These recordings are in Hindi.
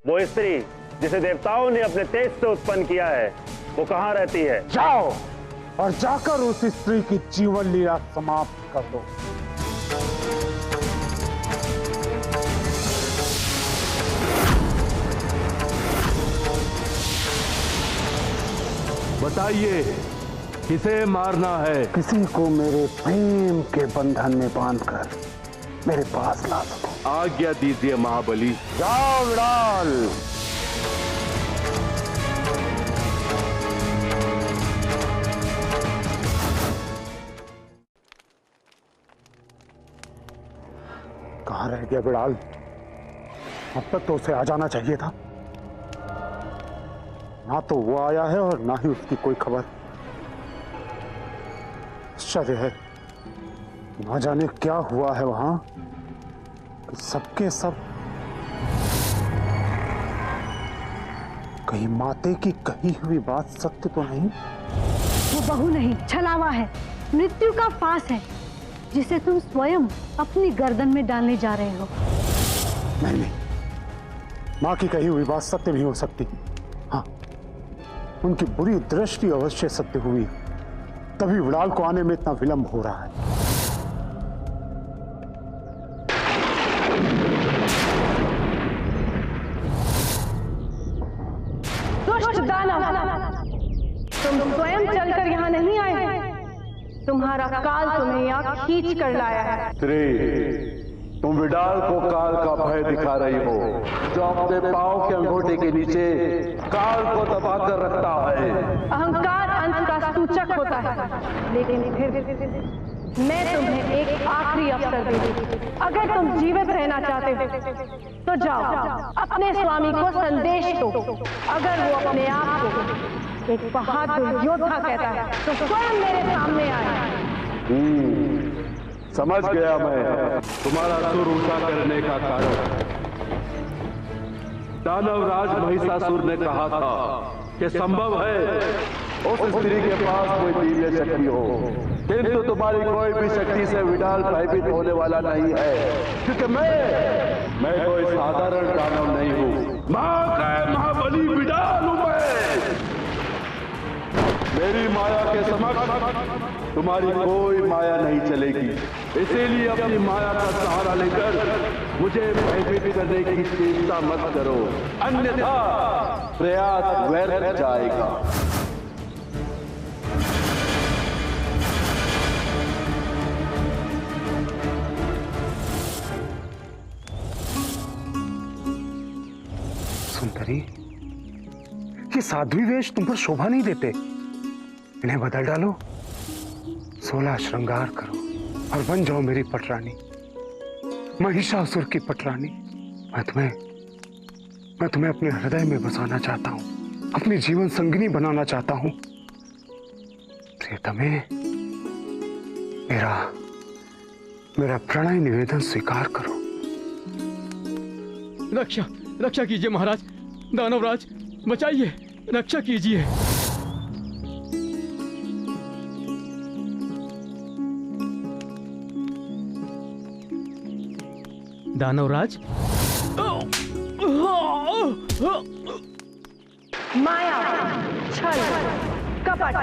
वो स्त्री जिसे देवताओं ने अपने तेज से उत्पन्न किया है, वो कहाँ रहती है? जाओ और जाकर उस स्त्री की जीवन लीला समाप्त कर दो। बताइए, किसे मारना है? किसी को मेरे प्रेम के बंधन में बांधकर मेरे पास ला सको। आज्ञा दीजिए महाबली। जाओ विडाल। कहां रह गया विडाल? अब तक तो उसे आ जाना चाहिए था। ना तो वो आया है और ना ही उसकी कोई खबर। आश्चर्य है, ना जाने क्या हुआ है वहां कि सबके सब कहीं माते की कही हुई बात सत्य तो नहीं? वो बहू नहीं, छलावा है, मृत्यु का फांस है जिसे तुम स्वयं अपनी गर्दन में डालने जा रहे हो। नहीं नहीं, मां की कही हुई बात सत्य नहीं हो सकती। हाँ, उनकी बुरी दृष्टि अवश्य सत्य हुई, तभी विडाल को आने में इतना विलंब हो रहा है। दुष्ट दानव, तुम स्वयं चलकर यहाँ नहीं आए, तुम्हारा काल तुम्हें यहाँ खींच कर लाया है। स्त्री, तुम विडाल को काल का भय दिखा रही हो, जो अपने पांव के अंगूठे के नीचे काल को दबाकर रखता है। अहंकार अंत का सूचक होता है, लेकिन फिर मैं तुम्हें एक आखिरी अवसर दे दूं। अगर तुम जीवित रहना चाहते हो तो जाओ, अपने स्वामी को संदेश दो। अगर वो अपने आप को एक बहादुर योद्धा कहता है तो स्वयं मेरे सामने आए। समझ गया मैं तुम्हारा सुर ऊंचा करने का कारण। दानवराज महिषासुर ने कहा था कि संभव है उस स्त्री के पास कोई दिव्य शक्ति हो, किंतु तुम्हारी कोई भी शक्ति से विडाल भयभीत होने वाला नहीं है, क्योंकि मैं कोई साधारण दानव नहीं हूँ। महाबली विडाल हूँ मैं। मेरी माया के समक्ष तुम्हारी कोई माया नहीं चलेगी, इसीलिए अपनी माया का सहारा लेकर मुझे भयभीत करने की चेष्टा मत करो, अन्यथा प्रयास व्यर्थ जाएगा। सुंदरी, ये साध्वी वेश तुम पर शोभा नहीं देते, इन्हें बदल डालो, 16 श्रृंगार करो और बन जाओ मेरी पटरानी, महिषासुर की पटरानी। मैं तुम्हें अपने हृदय में बसाना चाहता हूं, अपनी जीवन संगिनी बनाना चाहता हूं। प्रियतमे, मेरा प्रणय निवेदन स्वीकार करो। रक्षा कीजिए महाराज, दानवराज बचाइए, रक्षा कीजिए। दानवराज, माया, छल, कपट,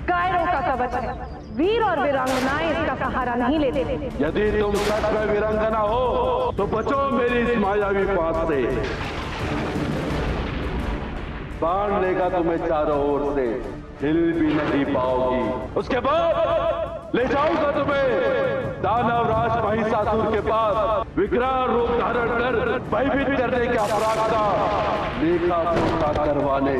कायरों का कवच है। वीर और वीरांगनाएं इसका सहारा नहीं लेते। यदि तुम सच में वीरांगना हो तो बचो मेरी इस मायावी फांस से। बाण लेगा तुम्हें चारों ओर से, हिल भी नहीं पाओगी। उसके बाद ले जाऊंगा तुम्हें दानवराज महिषासुर के पास, विकराल रूप धारण कर भयभीत करने के अपराध का लेखा जोखा करवाने।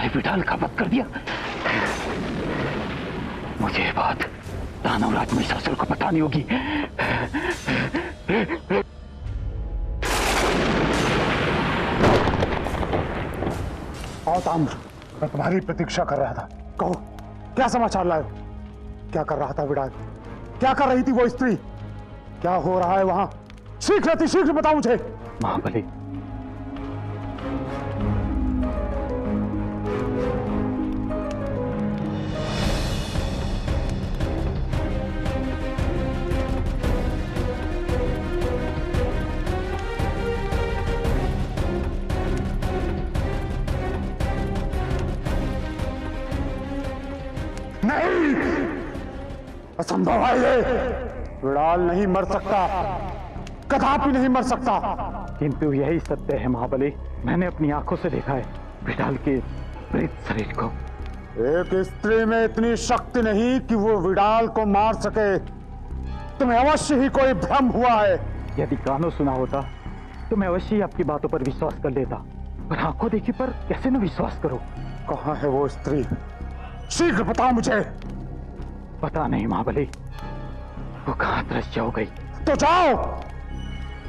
हमारे विडाल का वध कर दिया। मुझे ये बात दानवराज महिषासुर को बतानी होगी। आओ ताम्र, मैं तुम्हारी प्रतीक्षा कर रहा था। कहो क्या समाचार लाए? क्या कर रहा था विडाल? क्या कर रही थी वो स्त्री? क्या हो रहा है वहां? शीघ्र बताओ मुझे। महाबली, नहीं, असंभव है ये। विडाल नहीं मर सकता, कदापि नहीं मर सकता। किंतु यही सत्य है महाबली। मैंने अपनी आंखों से देखा है विडाल के प्रेत शरीर को। एक स्त्री में इतनी शक्ति नहीं कि वो विडाल को मार सके। तुम्हें अवश्य ही कोई भ्रम हुआ है। यदि कानों सुना होता तो मैं अवश्य ही आपकी बातों पर विश्वास कर लेता, पर आंखों देखी पर कैसे न विश्वास करूं? कहाँ है वो स्त्री? शीघ्र बताओ मुझे। पता नहीं महाबली, वो कहां दृश्य हो गई। तो जाओ,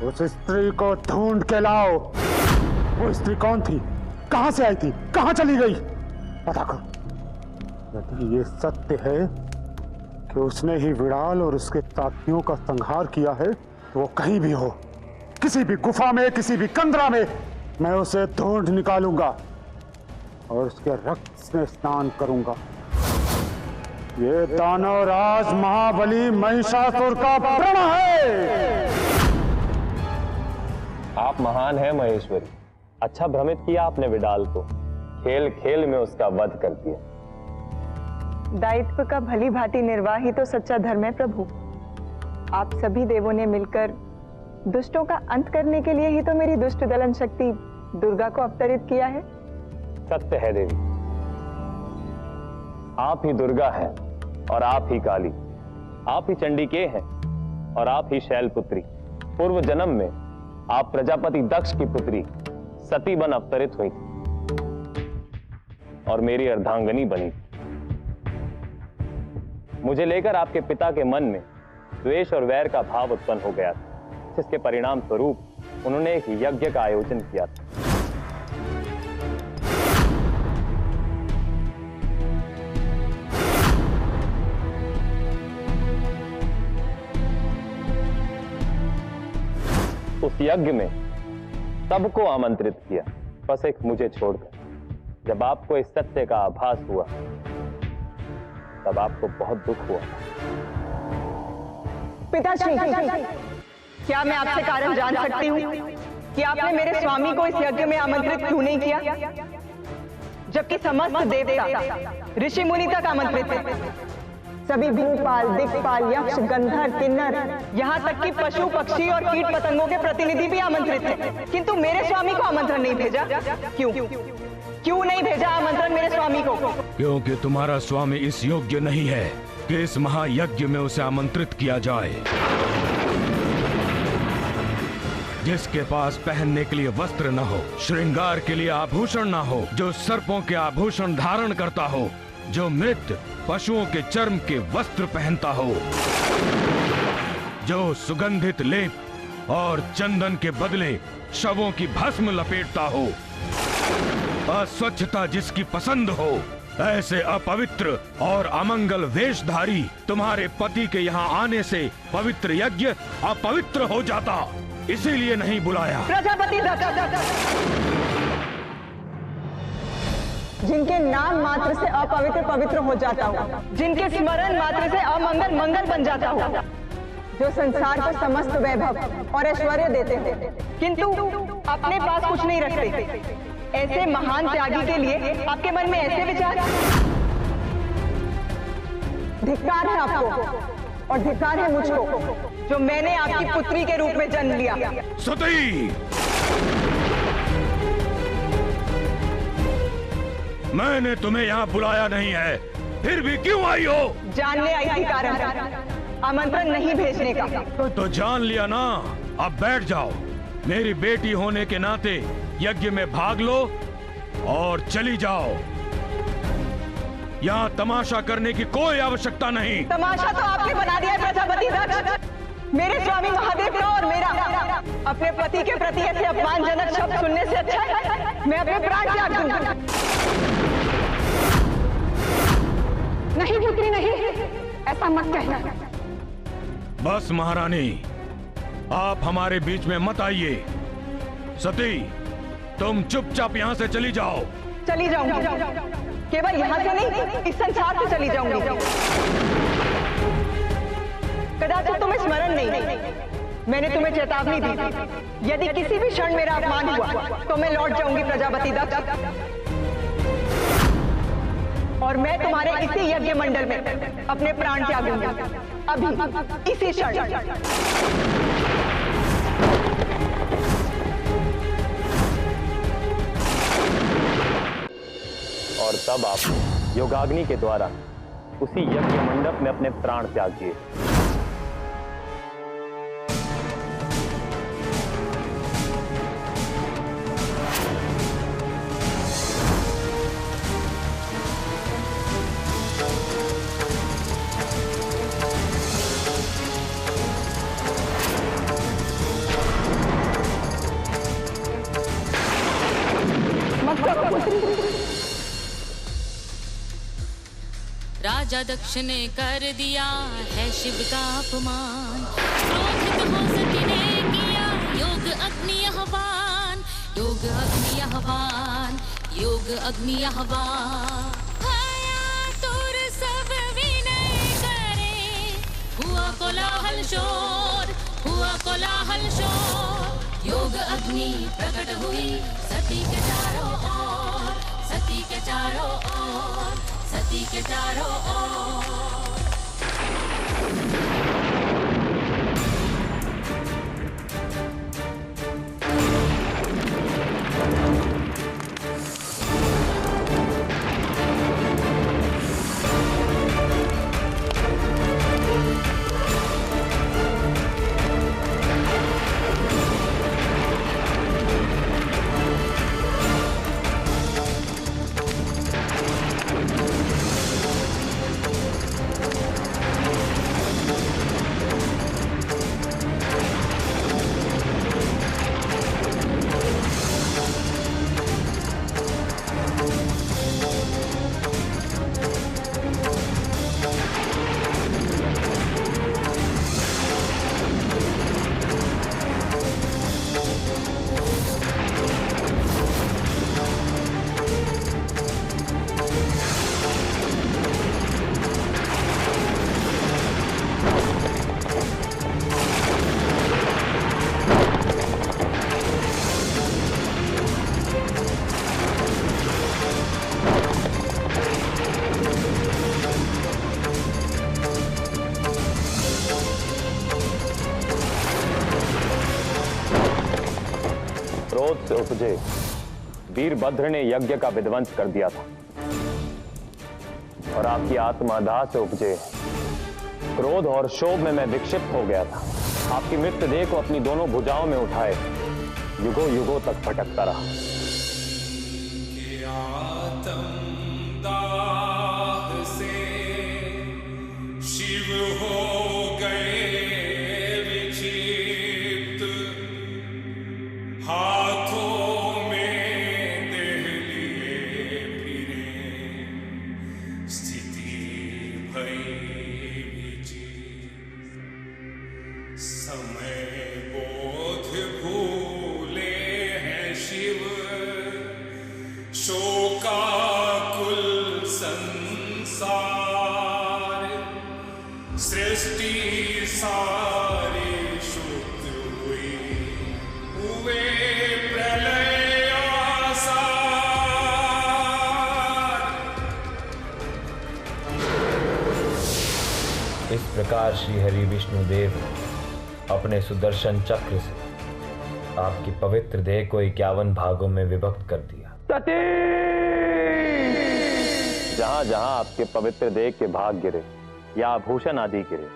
उस स्त्री को ढूंढ के लाओ। वो स्त्री कौन थी? कहां से आई थी? कहां चली गई? पता करो। यदि ये सत्य है कि उसने ही विडाल और उसके साथियों का संहार किया है, तो वो कहीं भी हो, किसी भी गुफा में, किसी भी कंदरा में, मैं उसे ढूंढ निकालूंगा और उसके रक्त में स्नान करूंगा। ये दानवराज महाबली महिषासुर का प्रण है। आप महान हैं महेश्वरी। अच्छा भ्रमित किया आपने विडाल को। खेल खेल में उसका वध कर दिया। दायित्व का भली भांति निर्वाह ही तो सच्चा धर्म है प्रभु। आप सभी देवों ने मिलकर दुष्टों का अंत करने के लिए ही तो मेरी दुष्ट दलन शक्ति दुर्गा को अवतरित किया है। सत्य है देवी, आप ही दुर्गा हैं और आप ही काली, आप ही चंडिके हैं और आप ही शैलपुत्री। पूर्व जन्म में आप प्रजापति दक्ष की पुत्री सती बन अवतरित हुई थी और मेरी अर्धांगनी बनी थी। मुझे लेकर आपके पिता के मन में द्वेष और वैर का भाव उत्पन्न हो गया था, जिसके परिणाम स्वरूप उन्होंने एक यज्ञ का आयोजन किया था। उस यज्ञ में सबको आमंत्रित किया, बस एक मुझे छोड़कर। जब आपको इस सत्य का आभास हुआ तब आपको बहुत दुख हुआ। पिताश्री, क्या मैं आपसे कारण जान सकती हूँ कि आपने मेरे स्वामी को इस यज्ञ में आमंत्रित क्यों नहीं किया, जबकि समस्त देवता ऋषि मुनि तक आमंत्रित थे। सभी भूपाल, दिक्पाल, यक्ष, गंधर्व, किन्नर, यहाँ तक कि पशु, पक्षी और कीट पतंगों के प्रतिनिधि भी आमंत्रित थे, किंतु मेरे स्वामी को आमंत्रण नहीं भेजा। क्यों नहीं भेजा आमंत्रण मेरे स्वामी को? क्योंकि तुम्हारा स्वामी इस योग्य नहीं है कि इस महायज्ञ में उसे आमंत्रित किया जाए। जिसके पास पहनने के लिए वस्त्र न हो, श्रृंगार के लिए आभूषण न हो, जो सर्पों के आभूषण धारण करता हो, जो मृत पशुओं के चर्म के वस्त्र पहनता हो, जो सुगंधित लेप और चंदन के बदले शवों की भस्म लपेटता हो, अस्वच्छता जिसकी पसंद हो, ऐसे अपवित्र और अमंगल वेशधारी तुम्हारे पति के यहाँ आने से पवित्र यज्ञ अपवित्र हो जाता, इसीलिए नहीं बुलाया। प्रजापति जिनके नाम मात्र से अपवित्र पवित्र हो जाता हो, जिनके स्मरण मात्र से अमंगल मंगल बन जाता हो, जो संसार को समस्त वैभव और ऐश्वर्य देते हैं किंतु अपने पास कुछ नहीं रखते, ऐसे महान त्यागी के लिए आपके मन में ऐसे विचार? धिक्कार है आपको और धिक्कार है मुझको, जो मैंने आपकी पुत्री के रूप में जन्म लिया। सती, मैंने तुम्हें यहाँ बुलाया नहीं है, फिर भी क्यों आई हो? जानने आई थी कारण, आमंत्रण नहीं भेजने का। तो जान लिया ना, अब बैठ जाओ। मेरी बेटी होने के नाते यज्ञ में भाग लो और चली जाओ। यहाँ तमाशा करने की कोई आवश्यकता नहीं। तमाशा तो आपने बना दिया है प्रजापति दक्ष। मेरे स्वामी महादेव का और मेरा अपने पति के प्रति ऐसे अपमानजनक शब्द सुनने से अच्छा है मैं अपने प्राण त्याग दूंगा। नहीं पुत्री नहीं, ऐसा मत कहना। बस महारानी, आप हमारे बीच में मत आइए। सती, तुम चुपचाप यहाँ से चली जाओ। चली जाऊंगी, केवल यहाँ से नहीं, इस संसार से चली जाऊंगी। कदाचित तुम्हें स्मरण नहीं, मैंने तुम्हें चेतावनी दी थी, यदि किसी भी क्षण मेरा अपमान हुआ तो मैं लौट जाऊंगी प्रजापति दक्ष, और मैं तुम्हारे इसी यज्ञ मंडल में अपने प्राण त्यागूंगी, अभी इसी क्षण। और तब आप योगाग्नि के द्वारा उसी यज्ञ मंडप में अपने प्राण त्यागिए। राजा दक्ष ने कर दिया है शिव का अपमान, क्रोधित हो सती ने किया योग अग्नि आह्वान, योग अग्नि आह्वान, योग अग्नि आह्वान। तुर सब विनय करे, हुआ कोलाहल शोर, हुआ कोलाहल शोर। योग अग्नि प्रकट हुई सती के चारों ओर, सती के चारों ओर, सती के चारों ओर। क्रोध से उपजे वीरभद्र ने यज्ञ का विध्वंस कर दिया था, और आपकी आत्मा दाह से उपजे क्रोध और शोभ में मैं विक्षिप्त हो गया था। आपकी मृतदेह को अपनी दोनों भुजाओं में उठाए युगों युगों तक भटकता रहा। शिव हो गए विक्षिप्त, हाथों में देह लिए फिरे, स्थिति भई विचित्र। समय बोध भूले हैं शिव, शोकाकुल संसार, सृष्टि सारी शुद्ध हुई, हुए प्रलय आसार। इस प्रकार श्री हरि विष्णु देव अपने सुदर्शन चक्र से आपकी पवित्र देह को 51 भागों में विभक्त कर दिया। जहां जहां आपके पवित्र देह के भाग गिरे या आभूषण आदि गिरे,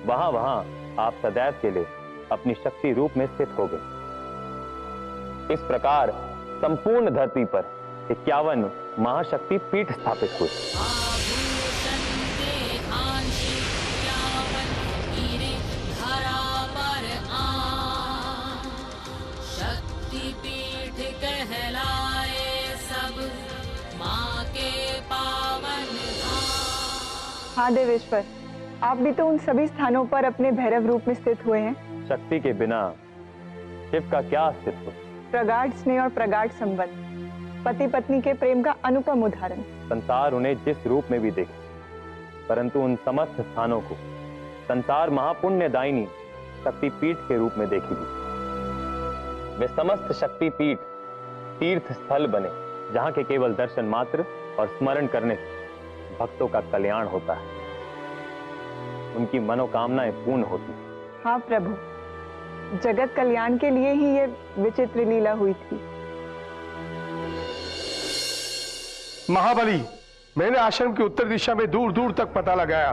वहां वहां आप सदैव के लिए अपनी शक्ति रूप में स्थित हो गए। इस प्रकार संपूर्ण धरती पर 51 महाशक्ति पीठ स्थापित हुई। शक्ति पीठ कहलाए सब माँ के पावन धाम। हाँ देवेश्वर, आप भी तो उन सभी स्थानों पर अपने भैरव रूप में स्थित हुए हैं। शक्ति के बिना शिव का क्या अस्तित्व? प्रगाढ़ स्नेह और प्रगाढ़ संबंध, पति पत्नी के प्रेम का अनुपम उदाहरण। संसार उन्हें जिस रूप में भी देखे, परंतु उन समस्त स्थानों को संसार महापुण्यदायिनी शक्तिपीठ के रूप में देखेगी। वे समस्त शक्तिपीठ तीर्थ स्थल बने, जहां के केवल दर्शन मात्र और स्मरण करने से भक्तों का कल्याण होता है, उनकी मनोकामनाएं पूर्ण होती हैं। हाँ प्रभु, जगत कल्याण के लिए ही ये विचित्र लीला हुई थी। महाबली, मैंने आश्रम की उत्तर दिशा में दूर दूर तक पता लगाया,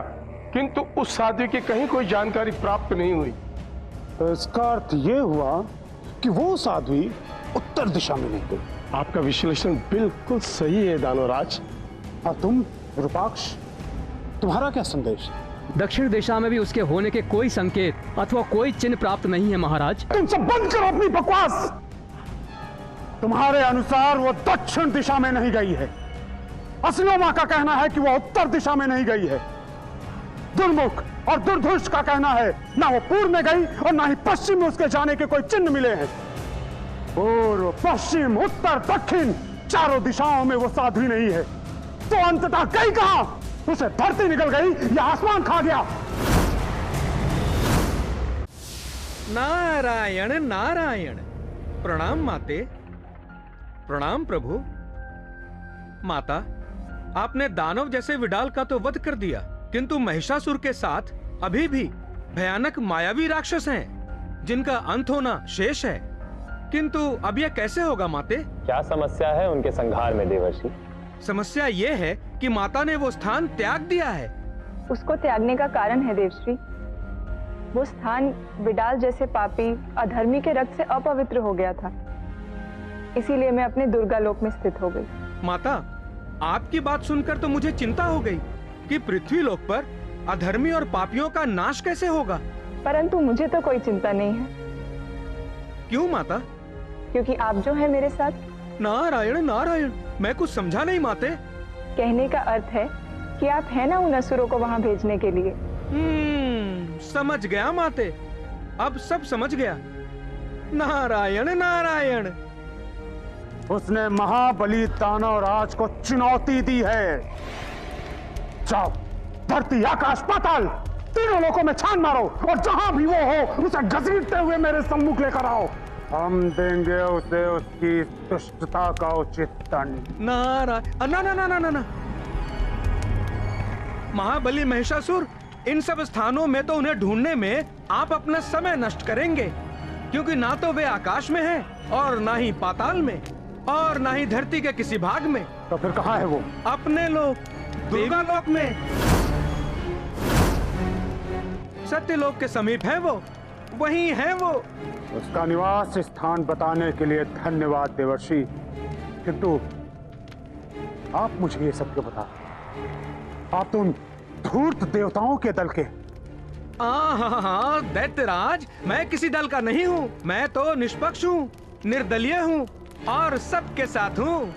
किंतु उस साध्वी की कहीं कोई जानकारी प्राप्त नहीं हुई। तो इसका अर्थ ये हुआ कि वो साध्वी उत्तर दिशा में नहीं गई। आपका विश्लेषण बिल्कुल सही है दानवराज। और तुम विरूपाक्ष, तुम्हारा क्या संदेश? दक्षिण दिशा में भी उसके होने के कोई संकेत अथवा कोई चिन्ह प्राप्त नहीं है महाराज। तुम सब बंद करो अपनी बकवास। तुम्हारे अनुसार वो दक्षिण दिशा में नहीं गई है। असलोमा का कहना है कि वो उत्तर दिशा में नहीं गई है। दुर्मुख और दुर्धुष्ट का कहना है ना वो पूर्व में गई और ना ही पश्चिम में उसके जाने के कोई चिन्ह मिले हैं। पूर्व, पश्चिम, उत्तर, दक्षिण चारों दिशाओं में वो साध्वी नहीं है। तो अंततः गई कहां? उसे धरती निकल गई या आसमान खा गया? नारायण नारायण। प्रणाम माते। प्रणाम प्रभु। माता, आपने दानव जैसे विडाल का तो वध कर दिया, किंतु महिषासुर के साथ अभी भी भयानक मायावी राक्षस हैं, जिनका अंत होना शेष है। किंतु अब यह कैसे होगा माते? क्या समस्या है उनके संहार में देवर्षि? समस्या ये है कि माता ने वो स्थान त्याग दिया है। उसको त्यागने का कारण है देवश्री, वो स्थान विडाल जैसे पापी अधर्मी के रक्त से अपवित्र हो गया था। इसीलिए मैं अपने दुर्गा लोक में स्थित हो गई। माता, आपकी बात सुनकर तो मुझे चिंता हो गई कि पृथ्वी लोक पर अधर्मी और पापियों का नाश कैसे होगा। परंतु मुझे तो कोई चिंता नहीं है। क्यों माता? क्योंकि आप जो है मेरे साथ। नारायण नारायण, मैं कुछ समझा नहीं माते। कहने का अर्थ है कि आप हैं ना उन असुरों को वहां भेजने के लिए। समझ गया माते, अब सब समझ गया। नारायण नारायण। उसने महाबली दानवराज को चुनौती दी है। जाओ, धरती, आकाश, पाताल तीनों लोकों में छान मारो और जहां भी वो हो उसे घसीटते हुए मेरे सम्मुख लेकर आओ। हम देंगे उसे उसकी दुष्टता का उचित दंड। नारायण ना ना ना ना ना ना। महाबली महिषासुर, इन सब स्थानों में तो उन्हें ढूंढने में आप अपना समय नष्ट करेंगे, क्योंकि ना तो वे आकाश में हैं और ना ही पाताल में और ना ही धरती के किसी भाग में। तो फिर कहाँ है वो? अपने लोक, दुर्गा लोक में। सत्यलोक के समीप है वो, वहीं है वो। उसका निवास स्थान बताने के लिए धन्यवाद देवर्षि, किंतु आप मुझे ये सब क्यों बता? आप तो उन धूर्त देवताओं के दल के। हाँ, दैत्यराज, मैं किसी दल का नहीं हूँ। मैं तो निष्पक्ष हूँ, निर्दलीय हूँ और सबके साथ हूँ।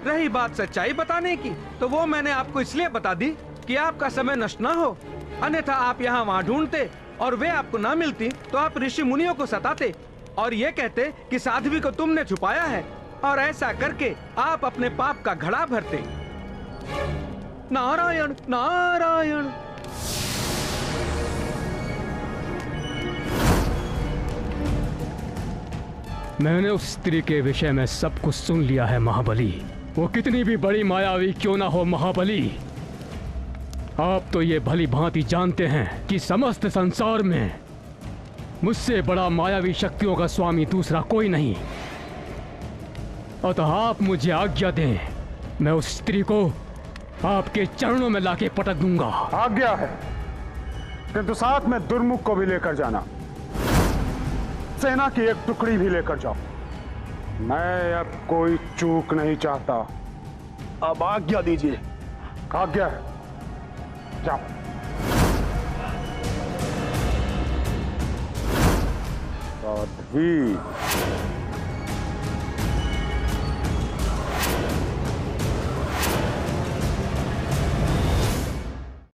रही बात सच्चाई बताने की, तो वो मैंने आपको इसलिए बता दी कि आपका समय नष्ट ना हो। अन्यथा आप यहाँ वहाँ ढूंढते और वे आपको ना मिलती तो आप ऋषि मुनियों को सताते और ये कहते कि साध्वी को तुमने छुपाया है, और ऐसा करके आप अपने पाप का घड़ा भरते। नारायण नारायण। मैंने उस स्त्री के विषय में सब कुछ सुन लिया है महाबली। वो कितनी भी बड़ी मायावी क्यों ना हो महाबली, आप तो ये भली भांति जानते हैं कि समस्त संसार में मुझसे बड़ा मायावी शक्तियों का स्वामी दूसरा कोई नहीं। अतः आप मुझे आज्ञा दें, मैं उस स्त्री को आपके चरणों में लाके पटक दूंगा। आज्ञा है, किंतु साथ में दुर्मुख को भी लेकर जाना। सेना की एक टुकड़ी भी लेकर जाओ। मैं अब कोई चूक नहीं चाहता। अब आज्ञा दीजिए। आज्ञा है, जाओ। साध्वी,